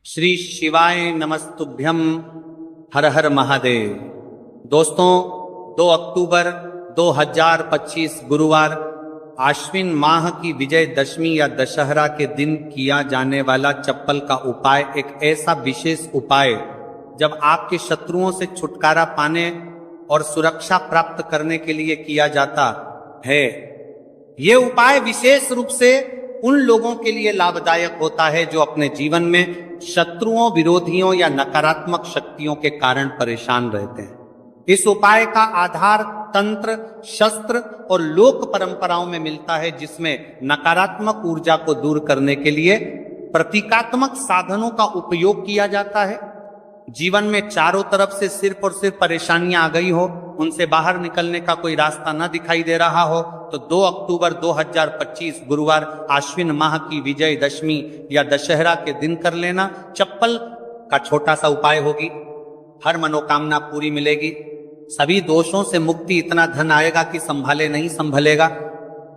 श्री शिवाय नमस्तुभ्यम। हर हर महादेव। दोस्तों, 2 अक्टूबर 2025 गुरुवार आश्विन माह की विजय दशमी या दशहरा के दिन किया जाने वाला चप्पल का उपाय एक ऐसा विशेष उपाय जब आपके शत्रुओं से छुटकारा पाने और सुरक्षा प्राप्त करने के लिए किया जाता है। ये उपाय विशेष रूप से उन लोगों के लिए लाभदायक होता है जो अपने जीवन में शत्रुओं, विरोधियों या नकारात्मक शक्तियों के कारण परेशान रहते हैं। इस उपाय का आधार तंत्र, शस्त्र और लोक परंपराओं में मिलता है, जिसमें नकारात्मक ऊर्जा को दूर करने के लिए प्रतीकात्मक साधनों का उपयोग किया जाता है। जीवन में चारों तरफ से सिर्फ और सिर्फ परेशानियां आ गई हो, उनसे बाहर निकलने का कोई रास्ता न दिखाई दे रहा हो, तो 2 अक्टूबर 2025 गुरुवार आश्विन माह की विजय दशमी या दशहरा के दिन कर लेना चप्पल का छोटा सा उपाय होगी। हर मनोकामना पूरी मिलेगी, सभी दोषों से मुक्ति, इतना धन आएगा कि संभाले नहीं संभलेगा।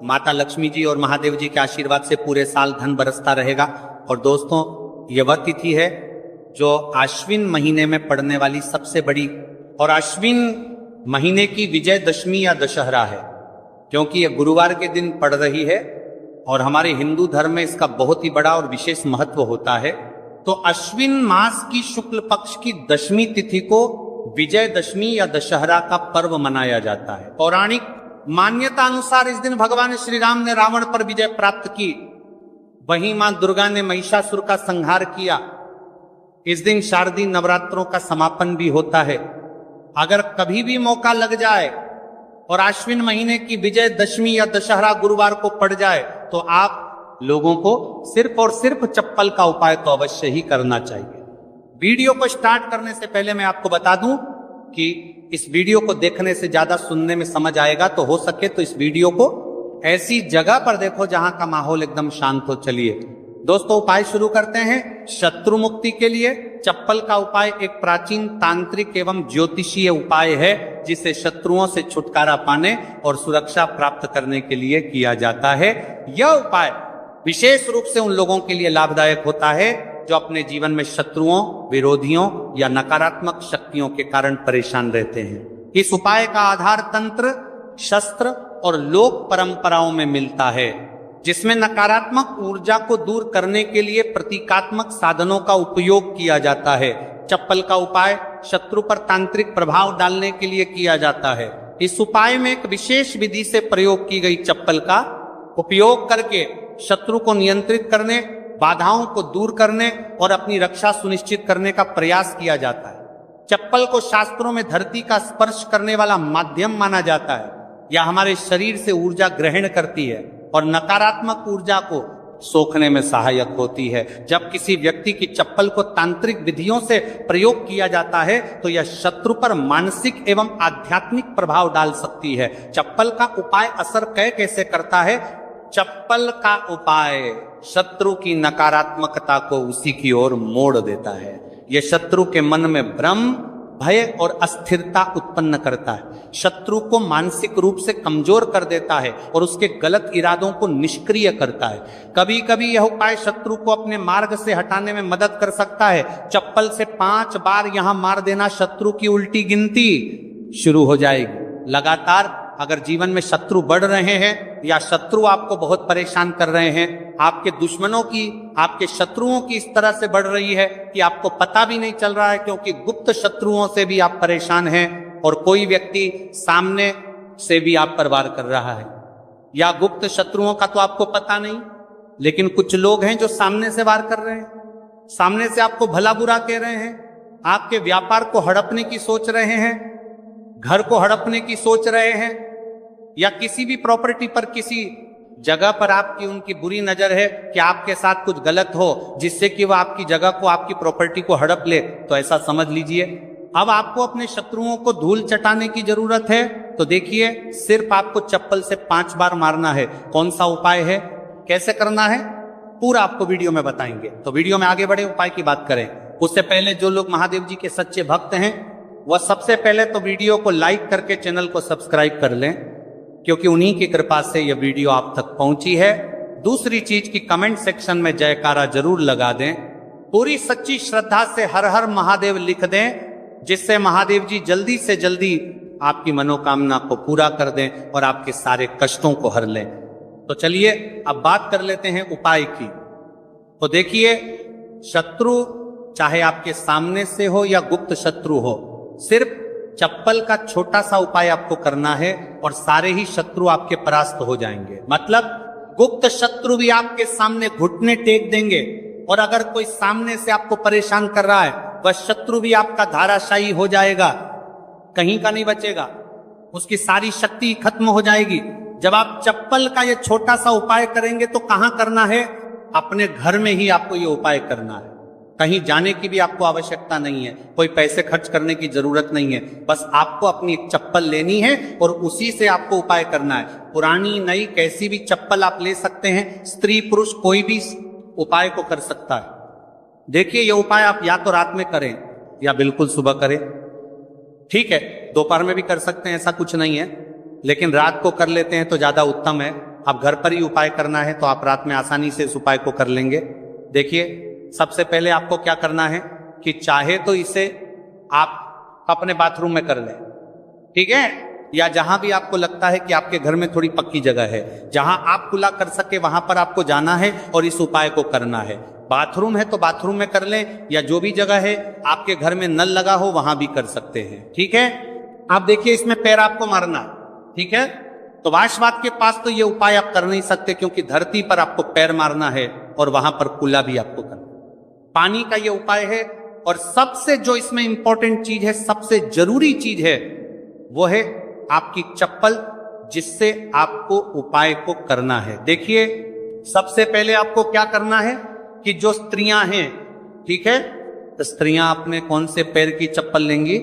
माता लक्ष्मी जी और महादेव जी के आशीर्वाद से पूरे साल धन बरसता रहेगा। और दोस्तों, ये वह तिथि है जो आश्विन महीने में पड़ने वाली सबसे बड़ी और आश्विन महीने की विजय दशमी या दशहरा है, क्योंकि यह गुरुवार के दिन पड़ रही है और हमारे हिंदू धर्म में इसका बहुत ही बड़ा और विशेष महत्व होता है। तो अश्विन मास की शुक्ल पक्ष की दशमी तिथि को विजय दशमी या दशहरा का पर्व मनाया जाता है। पौराणिक मान्यता अनुसार इस दिन भगवान श्री राम ने रावण पर विजय प्राप्त की, वहीं मां दुर्गा ने महिषासुर का संहार किया। इस दिन शारदीय नवरात्रों का समापन भी होता है। अगर कभी भी मौका लग जाए और आश्विन महीने की विजय दशमी या दशहरा गुरुवार को पड़ जाए, तो आप लोगों को सिर्फ और सिर्फ चप्पल का उपाय तो अवश्य ही करना चाहिए। वीडियो को स्टार्ट करने से पहले मैं आपको बता दूं कि इस वीडियो को देखने से ज्यादा सुनने में समझ आएगा, तो हो सके तो इस वीडियो को ऐसी जगह पर देखो जहां का माहौल एकदम शांत हो। चलिए दोस्तों, उपाय शुरू करते हैं। शत्रु मुक्ति के लिए चप्पल का उपाय एक प्राचीन तांत्रिक एवं ज्योतिषीय उपाय है, जिसे शत्रुओं से छुटकारा पाने और सुरक्षा प्राप्त करने के लिए किया जाता है। यह उपाय विशेष रूप से उन लोगों के लिए लाभदायक होता है जो अपने जीवन में शत्रुओं, विरोधियों या नकारात्मक शक्तियों के कारण परेशान रहते हैं। इस उपाय का आधार तंत्र, शस्त्र और लोक परंपराओं में मिलता है, जिसमें नकारात्मक ऊर्जा को दूर करने के लिए प्रतीकात्मक साधनों का उपयोग किया जाता है। चप्पल का उपाय शत्रु पर तांत्रिक प्रभाव डालने के लिए किया जाता है। इस उपाय में एक विशेष विधि से प्रयोग की गई चप्पल का उपयोग करके शत्रु को नियंत्रित करने, बाधाओं को दूर करने और अपनी रक्षा सुनिश्चित करने का प्रयास किया जाता है। चप्पल को शास्त्रों में धरती का स्पर्श करने वाला माध्यम माना जाता है। यह हमारे शरीर से ऊर्जा ग्रहण करती है और नकारात्मक ऊर्जा को सोखने में सहायक होती है। जब किसी व्यक्ति की चप्पल को तांत्रिक विधियों से प्रयोग किया जाता है, तो यह शत्रु पर मानसिक एवं आध्यात्मिक प्रभाव डाल सकती है। चप्पल का उपाय असर कैसे करता है? चप्पल का उपाय शत्रु की नकारात्मकता को उसी की ओर मोड़ देता है। यह शत्रु के मन में भ्रम, भय और अस्थिरता उत्पन्न करता है, शत्रु को मानसिक रूप से कमजोर कर देता है और उसके गलत इरादों को निष्क्रिय करता है। कभी कभी यह उपाय शत्रु को अपने मार्ग से हटाने में मदद कर सकता है। चप्पल से 5 बार यहां मार देना, शत्रु की उल्टी गिनती शुरू हो जाएगी। लगातार अगर जीवन में शत्रु बढ़ रहे हैं या शत्रु आपको बहुत परेशान कर रहे हैं, आपके दुश्मनों की, आपके शत्रुओं की इस तरह से बढ़ रही है कि आपको पता भी नहीं चल रहा है, क्योंकि गुप्त शत्रुओं से भी आप परेशान हैं और कोई व्यक्ति सामने से भी आप पर वार कर रहा है, या गुप्त शत्रुओं का तो आपको पता नहीं, लेकिन कुछ लोग हैं जो सामने से वार कर रहे हैं, सामने से आपको भला बुरा कह रहे हैं, आपके व्यापार को हड़पने की सोच रहे हैं, घर को हड़पने की सोच रहे हैं, या किसी भी प्रॉपर्टी पर, किसी जगह पर आपकी उनकी बुरी नजर है कि आपके साथ कुछ गलत हो, जिससे कि वह आपकी जगह को, आपकी प्रॉपर्टी को हड़प ले। तो ऐसा समझ लीजिए, अब आपको अपने शत्रुओं को धूल चटाने की जरूरत है। तो देखिए, सिर्फ आपको चप्पल से 5 बार मारना है। कौन सा उपाय है, कैसे करना है, पूरा आपको वीडियो में बताएंगे। तो वीडियो में आगे बढ़े, उपाय की बात करें उससे पहले जो लोग महादेव जी के सच्चे भक्त हैं, वह सबसे पहले तो वीडियो को लाइक करके चैनल को सब्सक्राइब कर लें, क्योंकि उन्हीं की कृपा से यह वीडियो आप तक पहुंची है। दूसरी चीज की कमेंट सेक्शन में जयकारा जरूर लगा दें, पूरी सच्ची श्रद्धा से हर हर महादेव लिख दें, जिससे महादेव जी जल्दी से जल्दी आपकी मनोकामना को पूरा कर दें और आपके सारे कष्टों को हर लें। तो चलिए अब बात कर लेते हैं उपाय की। तो देखिए, शत्रु चाहे आपके सामने से हो या गुप्त शत्रु हो, सिर्फ चप्पल का छोटा सा उपाय आपको करना है और सारे ही शत्रु आपके परास्त हो जाएंगे। मतलब गुप्त शत्रु भी आपके सामने घुटने टेक देंगे, और अगर कोई सामने से आपको परेशान कर रहा है, वह शत्रु भी आपका धाराशायी हो जाएगा, कहीं का नहीं बचेगा, उसकी सारी शक्ति खत्म हो जाएगी। जब आप चप्पल का ये छोटा सा उपाय करेंगे तो कहां करना है? अपने घर में ही आपको ये उपाय करना है। कहीं जाने की भी आपको आवश्यकता नहीं है, कोई पैसे खर्च करने की जरूरत नहीं है। बस आपको अपनी एक चप्पल लेनी है और उसी से आपको उपाय करना है। पुरानी नई कैसी भी चप्पल आप ले सकते हैं, स्त्री पुरुष कोई भी उपाय को कर सकता है। देखिए, ये उपाय आप या तो रात में करें या बिल्कुल सुबह करें। ठीक है, दोपहर में भी कर सकते हैं, ऐसा कुछ नहीं है, लेकिन रात को कर लेते हैं तो ज्यादा उत्तम है। आप घर पर ही उपाय करना है तो आप रात में आसानी से इस उपाय को कर लेंगे। देखिए, सबसे पहले आपको क्या करना है कि चाहे तो इसे आप अपने बाथरूम में कर लें, ठीक है, या जहां भी आपको लगता है कि आपके घर में थोड़ी पक्की जगह है, जहां आप खुला कर सके वहां पर आपको जाना है और इस उपाय को करना है। बाथरूम है तो बाथरूम में कर लें, या जो भी जगह है आपके घर में नल लगा हो वहां भी कर सकते हैं। ठीक है, आप देखिए, इसमें पैर आपको मारना, ठीक है। तो वाशवाद के पास तो ये उपाय आप कर नहीं सकते, क्योंकि धरती पर आपको पैर मारना है और वहां पर कुल्ला भी आपको करना। पानी का ये उपाय है, और सबसे जो इसमें इंपॉर्टेंट चीज है, सबसे जरूरी चीज है, वो है आपकी चप्पल, जिससे आपको उपाय को करना है। देखिए, सबसे पहले आपको क्या करना है कि जो स्त्रियां हैं, ठीक है, तो स्त्रियां अपने कौन से पैर की चप्पल लेंगी?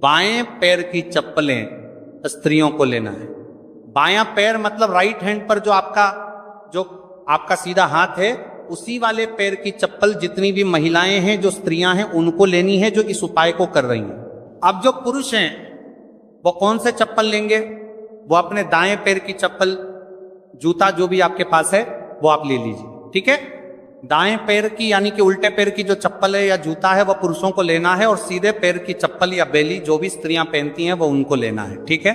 बाएं पैर की चप्पलें स्त्रियों को लेना है। बायां पैर मतलब राइट हैंड पर जो आपका सीधा हाथ है, उसी वाले पैर की चप्पल जितनी भी महिलाएं हैं, जो स्त्रियां हैं, उनको लेनी है, जो इस उपाय को कर रही हैं। अब जो पुरुष हैं वो कौन से चप्पल लेंगे? वो अपने दाएं पैर की चप्पल, जूता जो भी आपके पास है वो आप ले लीजिए, ठीक है। दाएं पैर की यानी कि उल्टे पैर की जो चप्पल है या जूता है, वह पुरुषों को लेना है, और सीधे पैर की चप्पल या बेली जो भी स्त्रियां पहनती हैं वो उनको लेना है, ठीक है।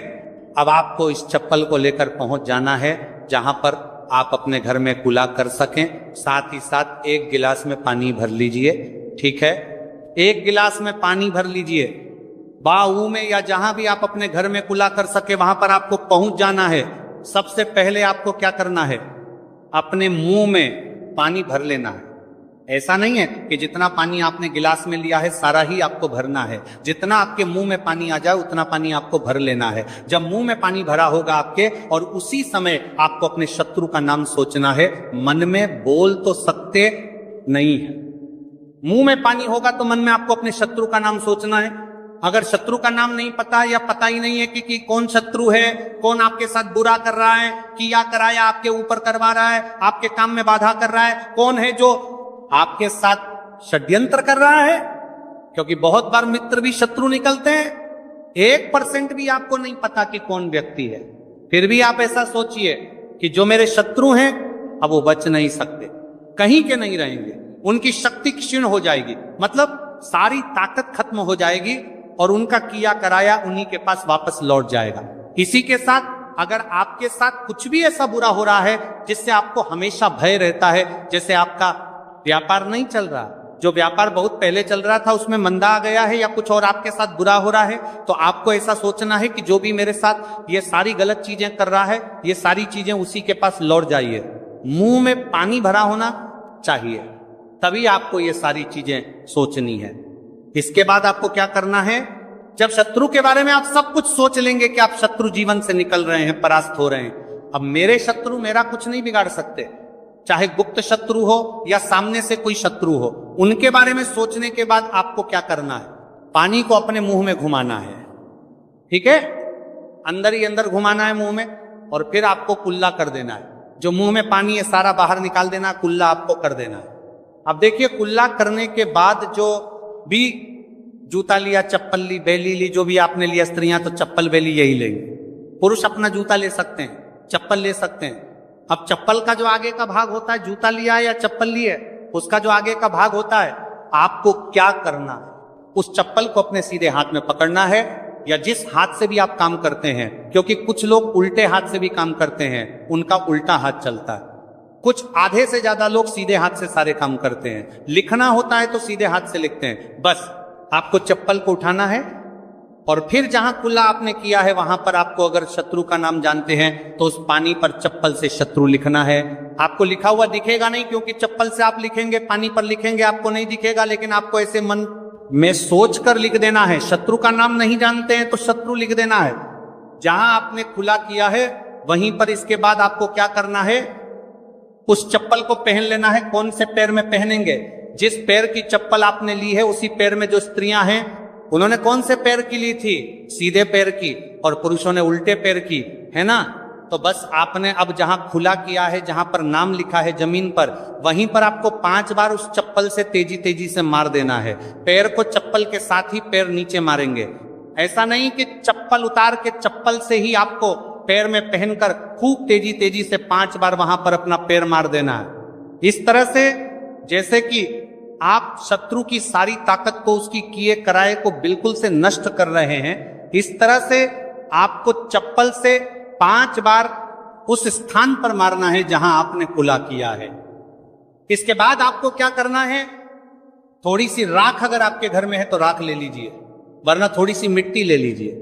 अब आपको इस चप्पल को लेकर पहुंच जाना है जहां पर आप अपने घर में कुल्ला कर सकें। साथ ही साथ एक गिलास में पानी भर लीजिए, ठीक है। एक गिलास में पानी भर लीजिए, बाऊ में या जहां भी आप अपने घर में कुल्ला कर सके वहां पर आपको पहुंच जाना है। सबसे पहले आपको क्या करना है? अपने मुंह में पानी भर लेना है। ऐसा नहीं है कि जितना पानी आपने गिलास में लिया है सारा ही आपको भरना है। जितना आपके मुंह में पानी आ जाए उतना पानी आपको भर लेना है। जब मुंह में पानी भरा होगा आपके, और उसी समय आपको अपने शत्रु का नाम सोचना है। मन में बोल तो सकते नहीं है, मुंह में पानी होगा तो मन में आपको अपने शत्रु का नाम सोचना है। अगर शत्रु का नाम नहीं पता या पता ही नहीं है कि कौन शत्रु है, कौन आपके साथ बुरा कर रहा है, किया कराया आपके ऊपर करवा रहा है, आपके काम में बाधा कर रहा है, कौन है जो आपके साथ षड्यंत्र कर रहा है, क्योंकि बहुत बार मित्र भी शत्रु निकलते हैं। 1% भी आपको नहीं पता कि कौन व्यक्ति है, फिर भी आप ऐसा सोचिए कि जो मेरे शत्रु हैं अब वो बच नहीं सकते, कहीं के नहीं रहेंगे, उनकी शक्ति क्षीण हो जाएगी, मतलब सारी ताकत खत्म हो जाएगी और उनका किया कराया उन्हीं के पास वापस लौट जाएगा। इसी के साथ अगर आपके साथ कुछ भी ऐसा बुरा हो रहा है जिससे आपको हमेशा भय रहता है, जैसे आपका व्यापार नहीं चल रहा, जो व्यापार बहुत पहले चल रहा था उसमें मंदा आ गया है, या कुछ और आपके साथ बुरा हो रहा है, तो आपको ऐसा सोचना है कि जो भी मेरे साथ ये सारी गलत चीजें कर रहा है, ये सारी चीजें उसी के पास लौट जाइए। मुंह में पानी भरा होना चाहिए, तभी आपको ये सारी चीजें सोचनी है। इसके बाद आपको क्या करना है? जब शत्रु के बारे में आप सब कुछ सोच लेंगे कि आप शत्रु जीवन से निकल रहे हैं, परास्त हो रहे हैं, अब मेरे शत्रु मेरा कुछ नहीं बिगाड़ सकते, चाहे गुप्त शत्रु हो या सामने से कोई शत्रु हो, उनके बारे में सोचने के बाद आपको क्या करना है? पानी को अपने मुंह में घुमाना है, ठीक है, अंदर ही अंदर घुमाना है मुंह में, और फिर आपको कुल्ला कर देना है। जो मुंह में पानी है सारा बाहर निकाल देना, कुल्ला आपको कर देना है। अब देखिए, कुल्ला करने के बाद जो भी जूता लिया, चप्पल ली, बेली ली, जो भी आपने लिया, स्त्रियां तो चप्पल बेली यही लेंगे, पुरुष अपना जूता ले सकते हैं, चप्पल ले सकते हैं। अब चप्पल का जो आगे का भाग होता है, जूता लिया है या चप्पल ली है, उसका जो आगे का भाग होता है, आपको क्या करना है, उस चप्पल को अपने सीधे हाथ में पकड़ना है, या जिस हाथ से भी आप काम करते हैं, क्योंकि कुछ लोग उल्टे हाथ से भी काम करते हैं, उनका उल्टा हाथ चलता है। कुछ आधे से ज्यादा लोग सीधे हाथ से सारे काम करते हैं। लिखना होता है तो सीधे हाथ से लिखते हैं। बस आपको चप्पल को उठाना है और फिर जहां कुल्ला आपने किया है वहां पर आपको, अगर शत्रु का नाम जानते हैं तो उस पानी पर चप्पल से शत्रु लिखना है। आपको लिखा हुआ दिखेगा नहीं, क्योंकि चप्पल से आप लिखेंगे, पानी पर लिखेंगे, आपको नहीं दिखेगा, लेकिन आपको ऐसे मन में सोच कर लिख देना है। शत्रु का नाम नहीं जानते हैं तो शत्रु लिख देना है। जहां आपने खुला किया है वहीं पर इसके बाद आपको क्या करना है, उस चप्पल को पहन लेना है। कौन से पैर में पहनेंगे? जिस पैर की चप्पल आपने ली है उसी पैर में। जो स्त्रियां हैं उन्होंने कौन से पैर की ली थी? सीधे पैर की, और पुरुषों ने उल्टे पैर की, है ना। तो बस आपने अब जहां खुला किया है, जहां पर नाम लिखा है जमीन पर, वहीं पर आपको 5 बार उस चप्पल से तेजी तेजी से मार देना है। पैर को चप्पल के साथ ही पैर नीचे मारेंगे। ऐसा नहीं कि चप्पल उतार के चप्पल से ही आपको पैर में पहनकर खूब तेजी तेजी से 5 बार वहां पर अपना पैर मार देना है। इस तरह से जैसे कि आप शत्रु की सारी ताकत को, उसकी किए कराए को बिल्कुल से नष्ट कर रहे हैं, इस तरह से आपको चप्पल से 5 बार उस स्थान पर मारना है जहां आपने खुला किया है। इसके बाद आपको क्या करना है, थोड़ी सी राख अगर आपके घर में है तो राख ले लीजिए, वरना थोड़ी सी मिट्टी ले लीजिए।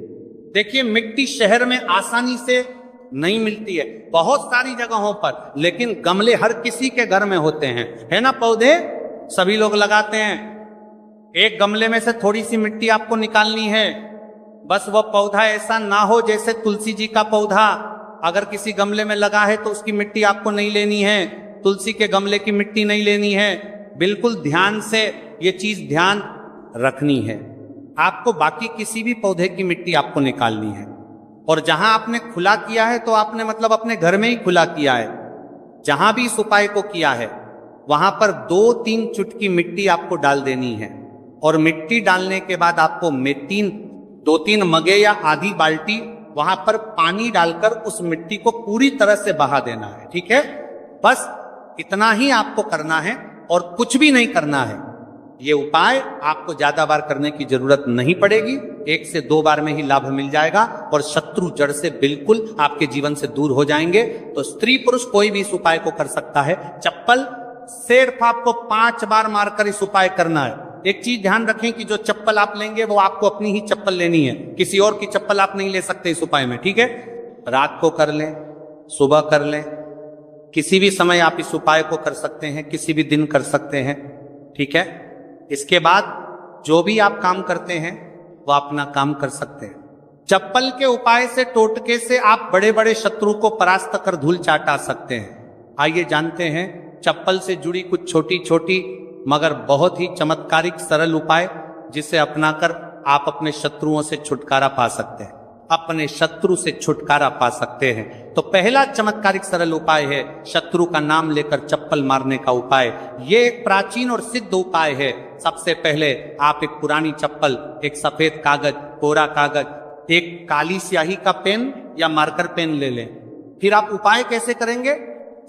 देखिए, मिट्टी शहर में आसानी से नहीं मिलती है, बहुत सारी जगहों पर, लेकिन गमले हर किसी के घर में होते हैं, है ना। पौधे सभी लोग लगाते हैं। एक गमले में से थोड़ी सी मिट्टी आपको निकालनी है। बस वह पौधा ऐसा ना हो जैसे तुलसी जी का पौधा, अगर किसी गमले में लगा है तो उसकी मिट्टी आपको नहीं लेनी है, तुलसी के गमले की मिट्टी नहीं लेनी है। बिल्कुल ध्यान से ये चीज ध्यान रखनी है। आपको बाकी किसी भी पौधे की मिट्टी आपको निकालनी है। और जहां आपने खुला किया है तो आपने मतलब अपने घर में ही खुला किया है। जहां भी इस उपाय को किया है वहां पर 2-3 चुटकी मिट्टी आपको डाल देनी है। और मिट्टी डालने के बाद आपको 2-3 मगे या आधी बाल्टी वहां पर पानी डालकर उस मिट्टी को पूरी तरह से बहा देना है। ठीक है, बस इतना ही आपको करना है और कुछ भी नहीं करना है। ये उपाय आपको ज्यादा बार करने की जरूरत नहीं पड़ेगी, 1 से 2 बार में ही लाभ मिल जाएगा और शत्रु जड़ से बिल्कुल आपके जीवन से दूर हो जाएंगे। तो स्त्री पुरुष कोई भी इस उपाय को कर सकता है। चप्पल सिर्फ आपको 5 बार मारकर इस उपाय करना है। एक चीज ध्यान रखें कि जो चप्पल आप लेंगे वो आपको अपनी ही चप्पल लेनी है, किसी और की चप्पल आप नहीं ले सकते इस उपाय में। ठीक है, रात को कर लें, सुबह कर लें, किसी भी समय आप इस उपाय को कर सकते हैं, किसी भी दिन कर सकते हैं। ठीक है, इसके बाद जो भी आप काम करते हैं वो अपना काम कर सकते हैं। चप्पल के उपाय से, टोटके से आप बड़े बड़े शत्रु को परास्त कर धूल चाटा सकते हैं। आइए जानते हैं चप्पल से जुड़ी कुछ छोटी छोटी मगर बहुत ही चमत्कारिक सरल उपाय, जिसे अपनाकर आप अपने शत्रुओं से छुटकारा पा सकते हैं, अपने शत्रु से छुटकारा पा सकते हैं। तो पहला चमत्कारिक सरल उपाय है शत्रु का नाम लेकर चप्पल मारने का उपाय। ये एक प्राचीन और सिद्ध उपाय है। सबसे पहले आप एक पुरानी चप्पल, एक सफेद कागज, कोरा कागज, एक काली स्याही का पेन या मार्कर पेन ले लें। फिर आप उपाय कैसे करेंगे?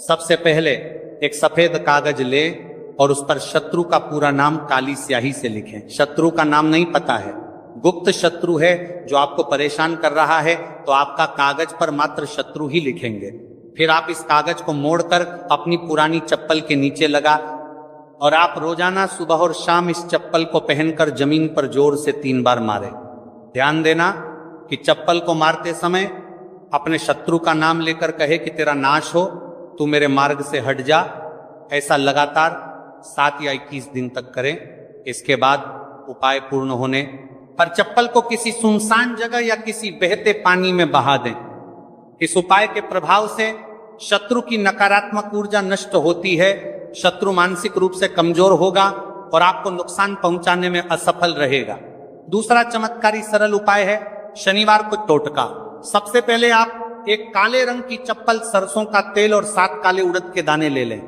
सबसे पहले एक सफेद कागज लें और उस पर शत्रु का पूरा नाम काली स्याही से लिखें। शत्रु का नाम नहीं पता है, गुप्त शत्रु है जो आपको परेशान कर रहा है, तो आपका कागज पर मात्र शत्रु ही लिखेंगे। फिर आप इस कागज को मोड़कर अपनी पुरानी चप्पल के नीचे लगा और आप रोजाना सुबह और शाम इस चप्पल को पहनकर जमीन पर जोर से 3 बार मारें। ध्यान देना कि चप्पल को मारते समय अपने शत्रु का नाम लेकर कहे कि तेरा नाश हो, तू मेरे मार्ग से हट जा। ऐसा लगातार 7 या 21 दिन तक करें। इसके बाद उपाय पूर्ण होने पर चप्पल को किसी सुनसान जगह या किसी बहते पानी में बहा दें। इस उपाय के प्रभाव से शत्रु की नकारात्मक ऊर्जा नष्ट होती है, शत्रु मानसिक रूप से कमजोर होगा और आपको नुकसान पहुंचाने में असफल रहेगा। दूसरा चमत्कारी सरल उपाय है शनिवार को टोटका। सबसे पहले आप एक काले रंग की चप्पल, सरसों का तेल और 7 काले उड़द के दाने ले लें।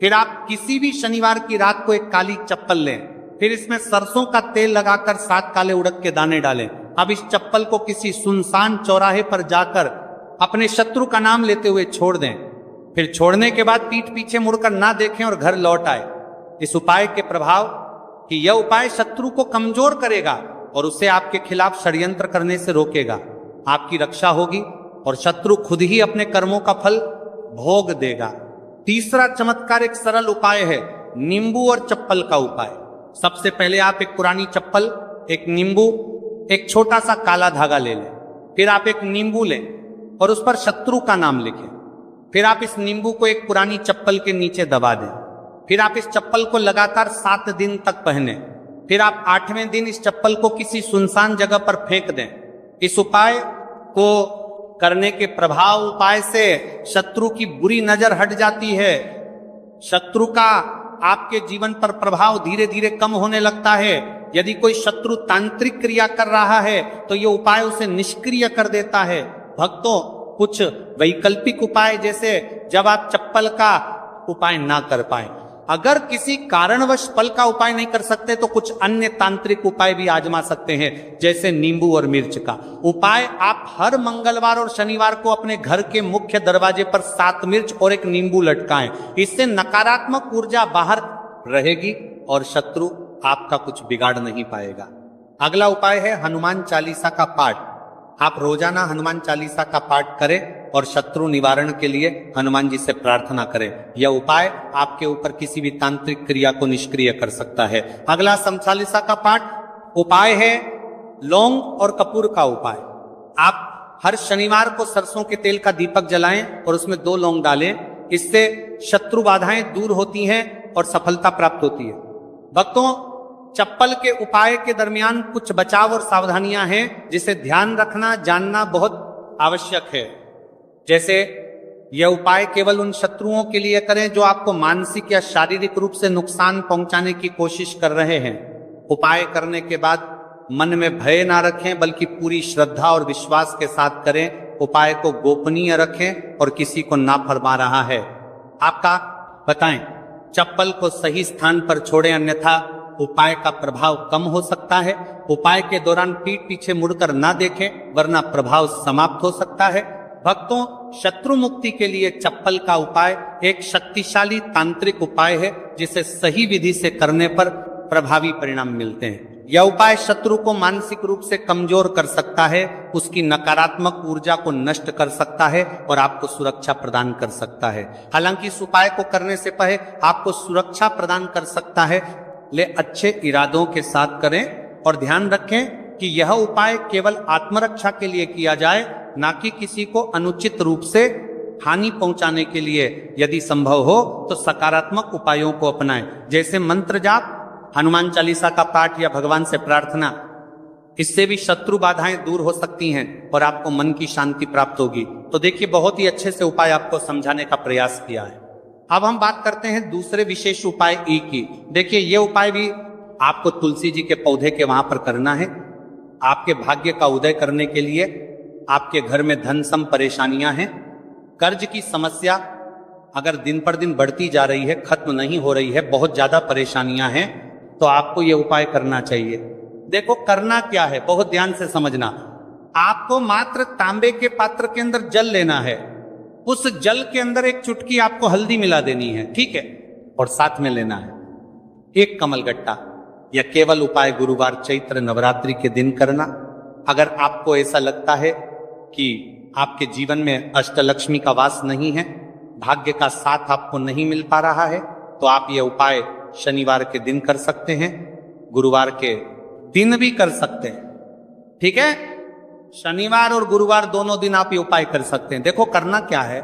फिर आप किसी भी शनिवार की रात को एक काली चप्पल लें, फिर इसमें सरसों का तेल लगाकर 7 काले उड़द के दाने डालें। अब इस चप्पल को किसी सुनसान चौराहे पर जाकर अपने शत्रु का नाम लेते हुए छोड़ दें। फिर छोड़ने के बाद पीठ पीछे मुड़कर ना देखें और घर लौट आए। इस उपाय के प्रभाव कि यह उपाय शत्रु को कमजोर करेगा और उसे आपके खिलाफ षड्यंत्र करने से रोकेगा। आपकी रक्षा होगी और शत्रु खुद ही अपने कर्मों का फल भोग देगा। तीसरा चमत्कार एक सरल उपाय है, नींबू और चप्पल का उपाय। सबसे पहले आप एक पुरानी चप्पल, एक नींबू, एक छोटा सा काला धागा ले लें। फिर आप एक नींबू लें और उस पर शत्रु का नाम लिखें। फिर आप इस नींबू को एक पुरानी चप्पल के नीचे दबा दें। फिर आप इस चप्पल को लगातार 7 दिन तक पहने। फिर आप 8वें दिन इस चप्पल को किसी सुनसान जगह पर फेंक दें। इस उपाय को करने के प्रभाव उपाय से शत्रु की बुरी नजर हट जाती है। शत्रु का आपके जीवन पर प्रभाव धीरे धीरे कम होने लगता है। यदि कोई शत्रु तांत्रिक क्रिया कर रहा है तो यह उपाय उसे निष्क्रिय कर देता है। भक्तों, कुछ वैकल्पिक उपाय, जैसे जब आप चप्पल का उपाय ना कर पाए, अगर किसी कारणवश फल का उपाय नहीं कर सकते तो कुछ अन्य तांत्रिक उपाय भी आजमा सकते हैं, जैसे नींबू और मिर्च का उपाय। आप हर मंगलवार और शनिवार को अपने घर के मुख्य दरवाजे पर 7 मिर्च और एक नींबू लटकाएं। इससे नकारात्मक ऊर्जा बाहर रहेगी और शत्रु आपका कुछ बिगाड़ नहीं पाएगा। अगला उपाय है हनुमान चालीसा का पाठ। आप रोजाना हनुमान चालीसा का पाठ करें और शत्रु निवारण के लिए हनुमान जी से प्रार्थना करें। यह उपाय आपके ऊपर किसी भी तांत्रिक क्रिया को निष्क्रिय कर सकता है। अगला सम चालीसा का पाठ उपाय है लौंग और कपूर का उपाय। आप हर शनिवार को सरसों के तेल का दीपक जलाएं और उसमें 2 लौंग डालें। इससे शत्रु बाधाएं दूर होती हैं और सफलता प्राप्त होती है। भक्तों, चप्पल के उपाय के दरमियान कुछ बचाव और सावधानियां हैं जिसे ध्यान रखना, जानना बहुत आवश्यक है। जैसे यह उपाय केवल उन शत्रुओं के लिए करें जो आपको मानसिक या शारीरिक रूप से नुकसान पहुंचाने की कोशिश कर रहे हैं। उपाय करने के बाद मन में भय ना रखें, बल्कि पूरी श्रद्धा और विश्वास के साथ करें। उपाय को गोपनीय रखें और किसी को ना फरमा रहा है आपका बताएं। चप्पल को सही स्थान पर छोड़ें, अन्यथा उपाय का प्रभाव कम हो सकता है। उपाय के दौरान पीठ पीछे मुड़कर ना देखें, वरना प्रभाव समाप्त हो सकता है। भक्तों, शत्रु मुक्ति के लिए चप्पल का उपाय एक शक्तिशाली तांत्रिक उपाय है, जिसे सही विधि से करने पर प्रभावी परिणाम मिलते हैं। यह उपाय शत्रु को मानसिक रूप से कमजोर कर सकता है, उसकी नकारात्मक ऊर्जा को नष्ट कर सकता है और आपको सुरक्षा प्रदान कर सकता है। हालांकि इस उपाय को करने से पहले आपको सुरक्षा प्रदान कर सकता है, ले अच्छे इरादों के साथ करें और ध्यान रखें कि यह उपाय केवल आत्मरक्षा के लिए किया जाए, ना कि किसी को अनुचित रूप से हानि पहुंचाने के लिए। यदि संभव हो तो सकारात्मक उपायों को अपनाएं, जैसे मंत्र जाप, हनुमान चालीसा का पाठ या भगवान से प्रार्थना। इससे भी शत्रु बाधाएं दूर हो सकती हैं और आपको मन की शांति प्राप्त होगी। तो देखिए, बहुत ही अच्छे से उपाय आपको समझाने का प्रयास किया है। अब हम बात करते हैं दूसरे विशेष उपाय ई की। देखिए, ये उपाय भी आपको तुलसी जी के पौधे के वहां पर करना है। आपके भाग्य का उदय करने के लिए आपके घर में धन सम परेशानियां हैं, कर्ज की समस्या अगर दिन पर दिन बढ़ती जा रही है, खत्म नहीं हो रही है, बहुत ज्यादा परेशानियां हैं, तो आपको यह उपाय करना चाहिए। देखो, करना क्या है, बहुत ध्यान से समझना। आपको मात्र तांबे के पात्र के अंदर जल लेना है। उस जल के अंदर एक चुटकी आपको हल्दी मिला देनी है, ठीक है, और साथ में लेना है एक कमलगट्टा। यह केवल उपाय गुरुवार चैत्र नवरात्रि के दिन करना। अगर आपको ऐसा लगता है कि आपके जीवन में अष्टलक्ष्मी का वास नहीं है, भाग्य का साथ आपको नहीं मिल पा रहा है, तो आप यह उपाय शनिवार के दिन कर सकते हैं, गुरुवार के दिन भी कर सकते हैं, ठीक है। शनिवार और गुरुवार दोनों दिन आप ये उपाय कर सकते हैं। देखो, करना क्या है,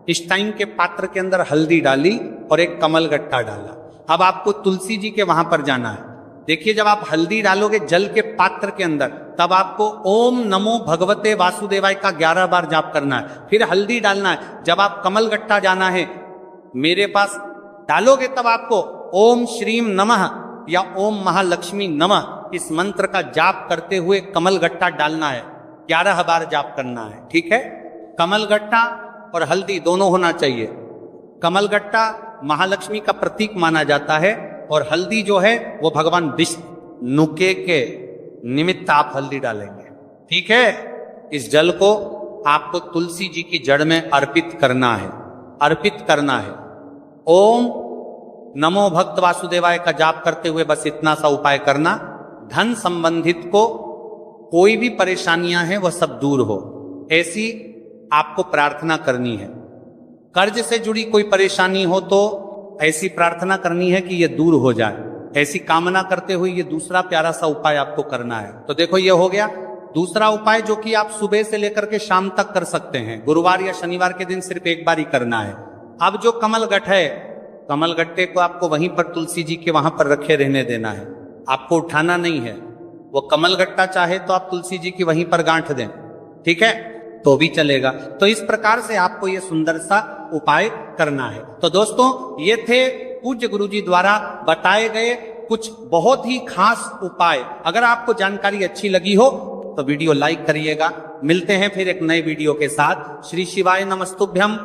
इस टाइम के पात्र के अंदर हल्दी डाली और एक कमलगट्टा डाला। अब आपको तुलसी जी के वहां पर जाना है। देखिए, जब आप हल्दी डालोगे जल के पात्र के अंदर, तब आपको ओम नमो भगवते वासुदेवाय का 11 बार जाप करना है, फिर हल्दी डालना है। जब आप कमलगट्टा जाना है मेरे पास डालोगे, तब आपको ओम श्रीम नमः या ओम महालक्ष्मी नमः इस मंत्र का जाप करते हुए कमलगट्टा डालना है, 11 बार जाप करना है, ठीक है। कमलगट्टा और हल्दी दोनों होना चाहिए। कमलगट्टा महालक्ष्मी का प्रतीक माना जाता है और हल्दी जो है वो भगवान विष्णु के निमित्त आप हल्दी डालेंगे, ठीक है। इस जल को आपको तुलसी जी की जड़ में अर्पित करना है, अर्पित करना है। ओम नमो भक्त वासुदेवाय का जाप करते हुए बस इतना सा उपाय करना, धन संबंधित को कोई भी परेशानियां हैं वह सब दूर हो, ऐसी आपको प्रार्थना करनी है। कर्ज से जुड़ी कोई परेशानी हो तो ऐसी प्रार्थना करनी है कि यह दूर हो जाए, ऐसी कामना करते हुए ये दूसरा प्यारा सा उपाय आपको करना है। तो देखो ये हो गया दूसरा उपाय, जो कि आप सुबह से लेकर के शाम तक कर सकते हैं। गुरुवार या शनिवार के दिन सिर्फ एक बार ही करना है। अब जो कमल गठ है, कमल गट्टे को आपको वहीं पर तुलसी जी के वहां पर रखे रहने देना है, आपको उठाना नहीं है। वो कमल गट्टा चाहे तो आप तुलसी जी की वहीं पर गांठ दें, ठीक है, तो भी चलेगा। तो इस प्रकार से आपको ये सुंदर सा उपाय करना है। तो दोस्तों ये थे पूज्य गुरुजी द्वारा बताए गए कुछ बहुत ही खास उपाय। अगर आपको जानकारी अच्छी लगी हो तो वीडियो लाइक करिएगा। मिलते हैं फिर एक नए वीडियो के साथ। श्री शिवाय नमस्तुभ्यम।